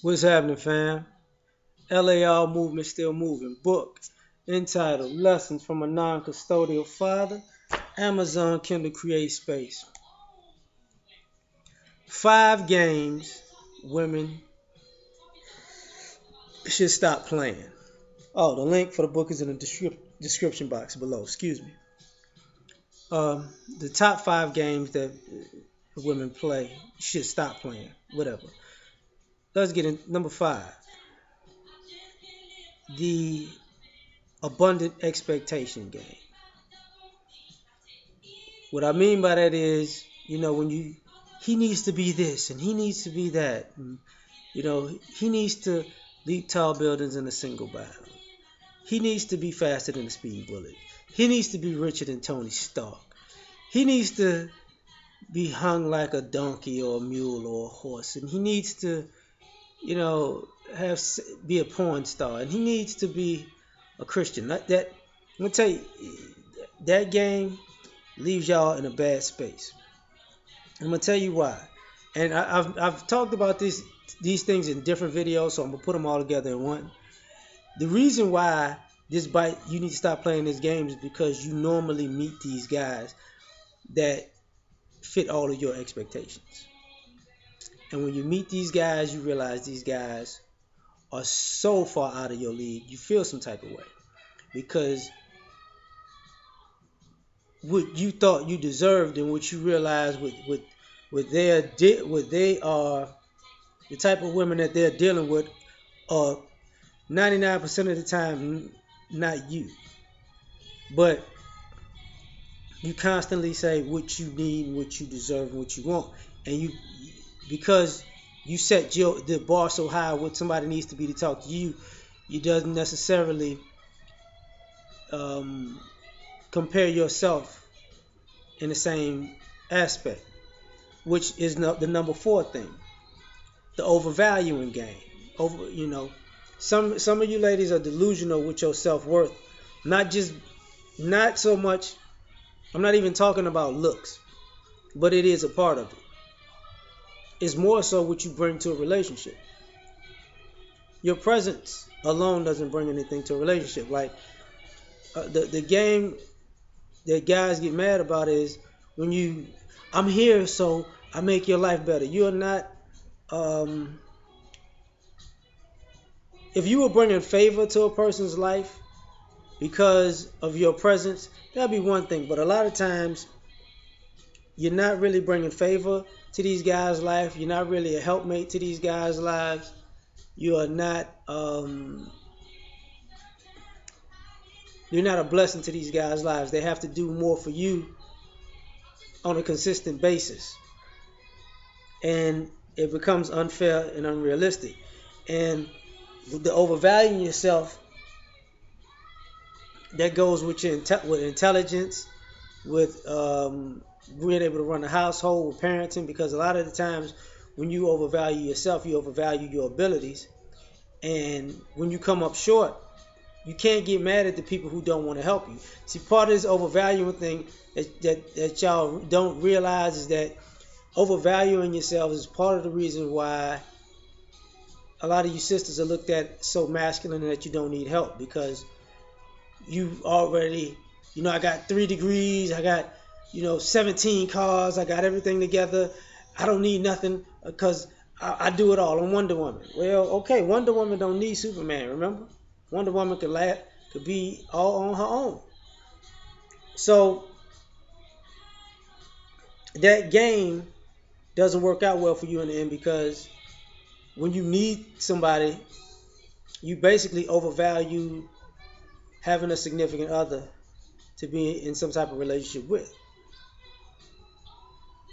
What's happening, fam? L.A.R. movement still moving. Book entitled Lessons from a Non-Custodial Father. Amazon Kindle Create Space. 5 games women should stop playing. Oh, the link for the book is in the description box below. Excuse me. The top 5 games that women play should stop playing. Whatever. Let's get in. Number 5. The abundant expectation game. What I mean by that is, when he needs to be this and he needs to be that. And, he needs to leap tall buildings in a single bound. He needs to be faster than a speed bullet. He needs to be richer than Tony Stark. He needs to be hung like a donkey or a mule or a horse. And he needs to, be a porn star. And he needs to be a Christian. I'm going to tell you, that game leaves y'all in a bad space. I'm gonna tell you why, and I've talked about these things in different videos, so I'm gonna put them all together in one. The reason why you need to stop playing this game is because you normally meet these guys that fit all of your expectations, and when you meet these guys, you realize these guys are so far out of your league. You feel some type of way because what you thought you deserved and what you realize what they are, the type of women that they're dealing with are 99% of the time not you. But you constantly say what you need, what you deserve, and what you want, and because you set the bar so high, what somebody needs to be to talk to you, you doesn't necessarily compare yourself in the same aspect, which is the number 4 thing, the overvaluing game. Some of you ladies are delusional with your self-worth. Not so much. I'm not even talking about looks, but it is a part of it. It's more so what you bring to a relationship. Your presence alone doesn't bring anything to a relationship. Like the game that guys get mad about is when I'm here so I make your life better. You're not. If you were bringing favor to a person's life because of your presence, that'd be one thing. But a lot of times, you're not really bringing favor to these guys' life. You're not really a helpmate to these guys' lives. You are not. You're not a blessing to these guys' lives. They have to do more for you on a consistent basis, and it becomes unfair and unrealistic. And with the overvaluing yourself, that goes with with intelligence, with being able to run a household, with parenting, because a lot of the times when you overvalue yourself, you overvalue your abilities, and when you come up short, you can't get mad at the people who don't want to help you. See, part of this overvaluing thing that y'all don't realize is that overvaluing yourself is part of the reason why a lot of you sisters are looked at so masculine that you don't need help, because you already, I got 3 degrees, I got, 17 cars, I got everything together, I don't need nothing because I do it all. I'm Wonder Woman. Well, okay, Wonder Woman don't need Superman, remember? Wonder Woman could be all on her own. So that game doesn't work out well for you in the end, because when you need somebody, you basically overvalue having a significant other to be in some type of relationship with,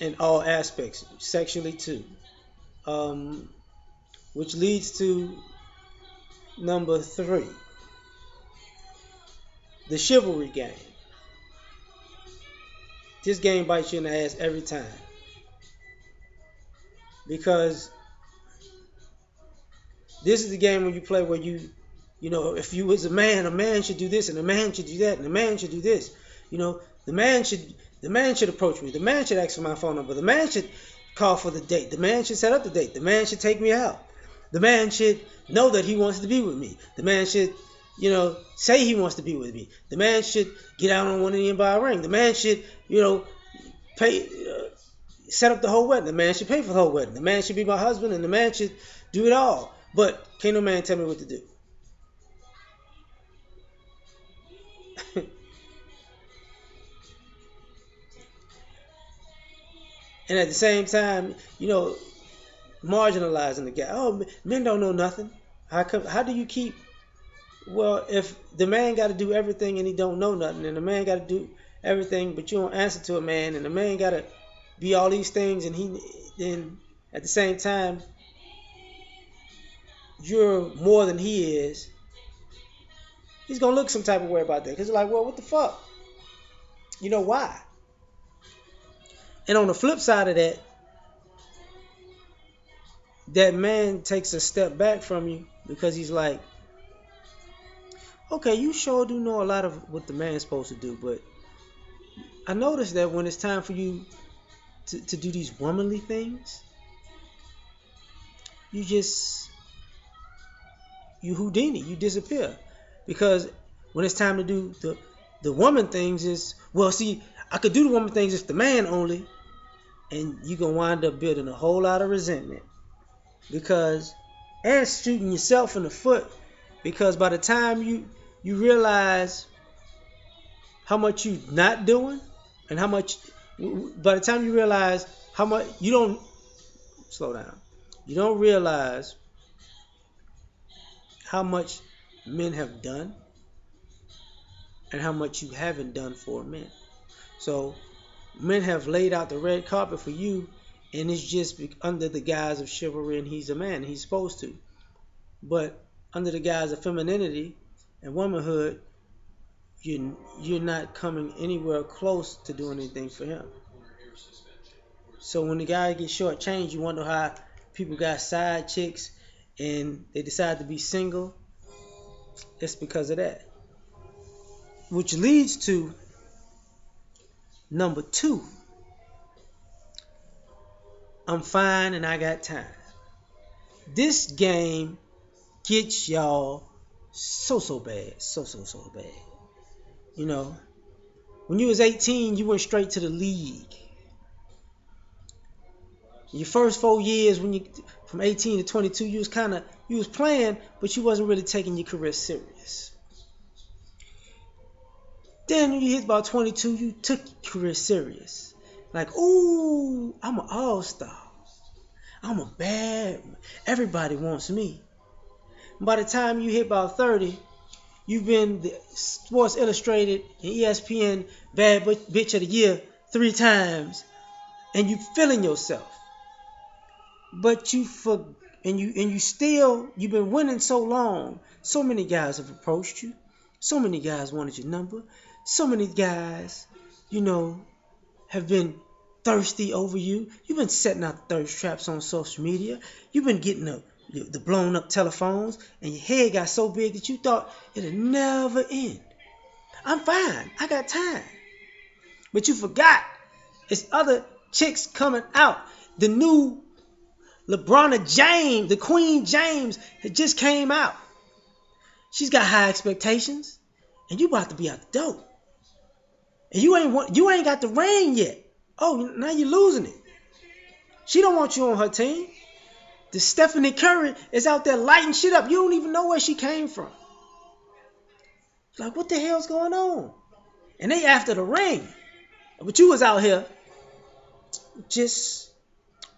in all aspects, sexually too. Which leads to number 3, the chivalry game. This game bites you in the ass every time, because this is the game when you play where if you was a man should do this, and a man should do that, and a man should do this. The man should approach me. The man should ask for my phone number. The man should call for the date. The man should set up the date. The man should take me out. The man should know that he wants to be with me. The man should, say he wants to be with me. The man should get out on one knee and buy a ring. The man should, pay, set up the whole wedding. The man should pay for the whole wedding. The man should be my husband, and the man should do it all. But can't no man tell me what to do. And at the same time, marginalizing the guy. Oh, men don't know nothing. How do you keep? Well, if the man got to do everything and he don't know nothing, and the man got to do everything, but you don't answer to a man, and the man got to be all these things, and then at the same time you're more than he is, he's gonna look some type of way about that. Because like, well, what the fuck? Why? And on the flip side of that, that man takes a step back from you because he's like, okay, you sure do know a lot of what the man's supposed to do, but I noticed that when it's time for you to do these womanly things, you Houdini, you disappear. Because when it's time to do the woman things I could do the woman things if the man only, and you're going to wind up building a whole lot of resentment. And shooting yourself in the foot, because by the time you realize how much you're not doing, and by the time you realize how much you don't realize how much men have done and how much you haven't done for men. So men have laid out the red carpet for you, and it's just under the guise of chivalry, and he's a man, and he's supposed to. But under the guise of femininity and womanhood, you're not coming anywhere close to doing anything for him. So when the guy gets shortchanged, you wonder how people got side chicks and they decide to be single. It's because of that. Which leads to number 2. I'm fine and I got time. This game gets y'all so bad. So bad. When you was 18, you went straight to the league. Your first 4 years, from 18 to 22, you was playing, but you wasn't really taking your career serious. Then when you hit about 22, you took your career serious. Like, ooh, I'm an all-star. I'm a bad. Everybody wants me. By the time you hit about 30, you've been the Sports Illustrated and ESPN Bad Bitch of the Year 3 times, and you feeling yourself. But you've been winning so long. So many guys have approached you. So many guys wanted your number. So many guys, have been thirsty over you. You've been setting out thirst traps on social media. You've been getting the blown up telephones, and your head got so big that you thought it'd never end. I'm fine. I got time. But you forgot it's other chicks coming out. The new LeBron James, the Queen James, had just came out. She's got high expectations, and you about to be out the door. And you ain't got the ring yet. Oh, now you're losing it. She don't want you on her team. The Stephanie Curry is out there lighting shit up. You don't even know where she came from. Like, what the hell's going on? And they after the ring. But you was out here just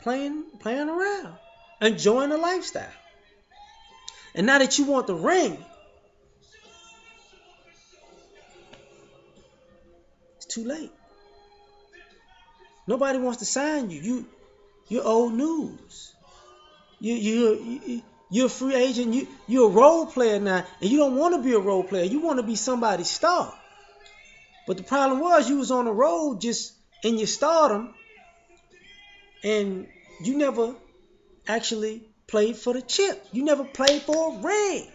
playing around, enjoying the lifestyle. And now that you want the ring, it's too late. Nobody wants to sign you. You're old news. You're a free agent. You're a role player now, and you don't want to be a role player. You want to be somebody's star. But the problem was you was on the road just in your stardom, and you never actually played for the chip. You never played for a ring.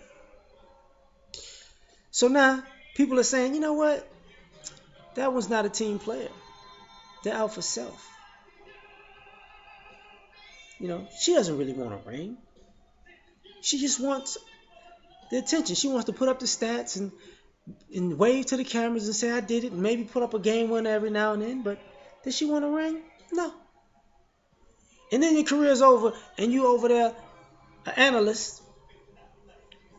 So now people are saying, you know what? That was not a team player. They're out for self. She doesn't really want a ring. She just wants the attention. She wants to put up the stats and wave to the cameras and say I did it, and maybe put up a game winner every now and then. But does she want a ring? No. And then your career's over, and you over there, an analyst,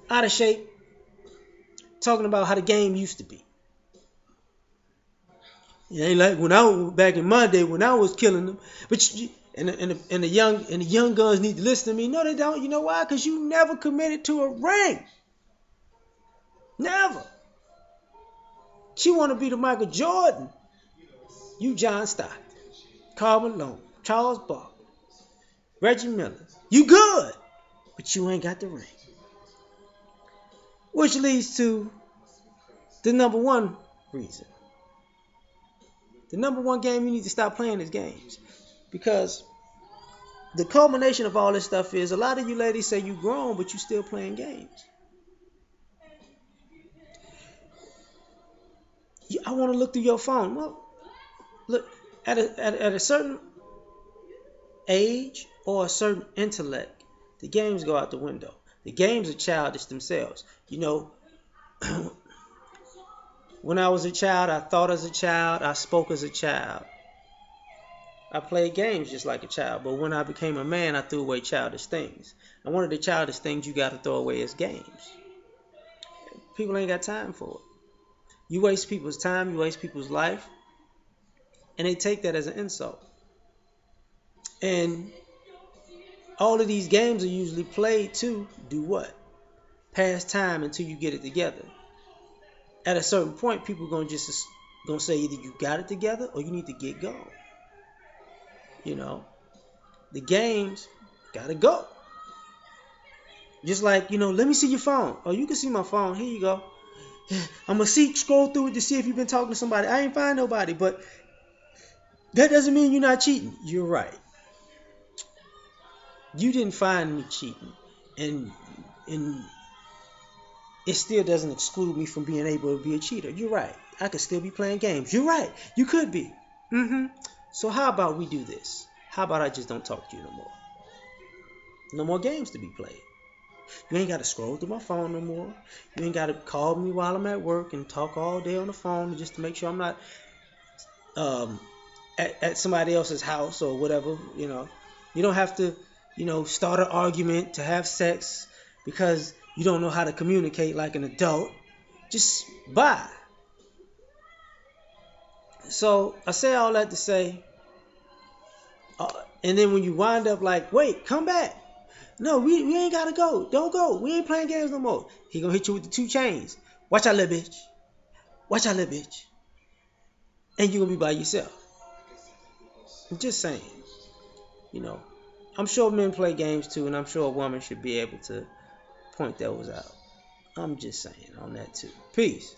out of shape, talking about how the game used to be. It ain't like when I was back in my day when I was killing them. But the young guns need to listen to me. No, they don't. You know why? Because you never committed to a ring. Never. She want to be the Michael Jordan. You John Stockton, Karl Malone, Charles Barkley, Reggie Miller. You good, but you ain't got the ring. Which leads to the number one reason. The number one game you need to stop playing is games. Because the culmination of all this stuff is a lot of you ladies say you grown, but you still playing games. I want to look through your phone. Well, look, at a certain age or a certain intellect, the games go out the window. The games are childish themselves. You know, when I was a child, I thought as a child, I spoke as a child. I played games just like a child, but when I became a man, I threw away childish things. And one of the childish things you got to throw away is games. People ain't got time for it. You waste people's time, you waste people's life, and they take that as an insult. And all of these games are usually played to do what? Pass time until you get it together. At a certain point, people gonna say either you got it together or you need to get going. You know, the games gotta go. Just like, let me see your phone. Oh, you can see my phone. Here you go. I'm gonna scroll through it to see if you've been talking to somebody. I ain't find nobody, but that doesn't mean you're not cheating. You're right. You didn't find me cheating, and it still doesn't exclude me from being able to be a cheater. You're right. I could still be playing games. You're right. You could be. So how about we do this? How about I just don't talk to you no more? No more games to be played. You ain't got to scroll through my phone no more. You ain't got to call me while I'm at work and talk all day on the phone just to make sure I'm not at somebody else's house or whatever. You don't have to, start an argument to have sex because you don't know how to communicate like an adult. Just bye. So I say all that to say, and then when you wind up like, wait, come back. No, we ain't gotta go. Don't go. We ain't playing games no more. He gonna hit you with the 2 chains. Watch out, little bitch. Watch out, little bitch. And you gonna be by yourself. I'm just saying. I'm sure men play games too, and I'm sure a woman should be able to point those out. I'm just saying on that too. Peace.